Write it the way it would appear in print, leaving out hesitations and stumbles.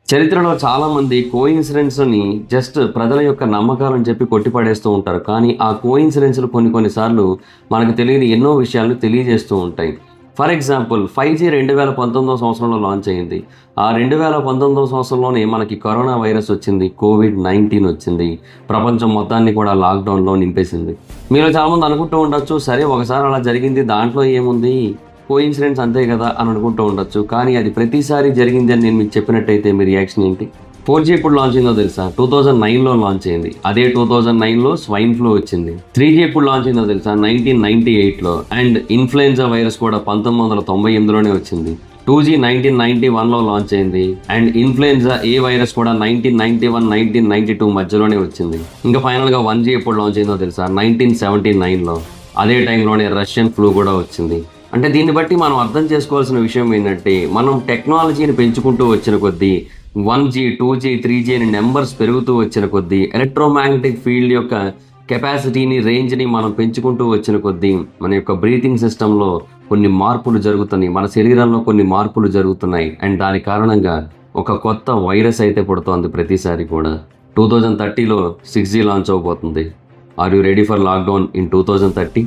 చరిత్రలో చాలామంది కోయిన్సిడెన్స్‌ని జస్ట్ ప్రజల యొక్క నమ్మకాలని చెప్పి కొట్టిపడేస్తూ ఉంటారు. కానీ ఆ కోయిన్సిడెన్స్‌లు కొన్ని సార్లు మనకు తెలియని ఎన్నో విషయాలను తెలియజేస్తూ ఉంటాయి. ఫర్ ఎగ్జాంపుల్ 5G 2019 సంవత్సరంలో లాంచ్ అయింది. ఆ 2019 సంవత్సరంలోనే మనకి కరోనా వైరస్ వచ్చింది. కోవిడ్-19 వచ్చింది. ప్రపంచం మొత్తాన్ని కూడా లాక్‌డౌన్‌లో నింపేసింది. మీలో చాలామంది అనుకుంటూ ఉండొచ్చు, సరే ఒకసారి అలా జరిగింది దాంట్లో ఏముంది? కోయిన్సిడెన్స్ అంతే కదా అని అనుకుంటూ ఉండొచ్చు. కానీ అది ప్రతిసారి జరిగింది అని నేను మీకు చెప్పినట్టయితే మీ రియాక్షన్ ఏంటి? 4G ఎప్పుడు లాంచ్ అయిందో తెలుసా? 2009లో లాంచ్ అయింది. అదే 2009లో స్వైన్ ఫ్లూ వచ్చింది. 3G ఎప్పుడు లాంచ్ అయిందో తెలుసా? 1998లో. అండ్ ఇన్‌ఫ్లుయెన్జా వైరస్ కూడా 1998లోనే వచ్చింది. 2G 1991లో లాంచ్ అయింది. అండ్ ఇన్‌ఫ్లుయెన్జా ఏ వైరస్ కూడా 1991, 1992 మధ్యలోనే వచ్చింది. ఇంకా ఫైనల్‌గా 1G ఎప్పుడు లాంచ్ అయిందో తెలుసా? 1979లో. అదే టైంలోనే రష్యన్ ఫ్లూ కూడా వచ్చింది. అంటే దీన్ని బట్టి మనం అర్థం చేసుకోవాల్సిన విషయం ఏంటంటే, మనం టెక్నాలజీని పెంచుకుంటూ వచ్చిన కొద్దీ 1G, 2G, 3G అని నంబర్స్ పెరుగుతూ వచ్చిన కొద్దీ ఎలక్ట్రోమాగ్నెటిక్ ఫీల్డ్ యొక్క కెపాసిటీని, రేంజ్‌ని మనం పెంచుకుంటూ వచ్చిన కొద్దీ మన యొక్క బ్రీతింగ్ సిస్టమ్‌లో కొన్ని మార్పులు జరుగుతున్నాయి. మన శరీరంలో కొన్ని మార్పులు జరుగుతున్నాయి. అండ్ దాని కారణంగా ఒక కొత్త వైరస్ అయితే పుడుతోంది ప్రతిసారి కూడా. 2030లో 6G లాంచ్ అవ్వబోతుంది. Are you ready for lockdown in 2030?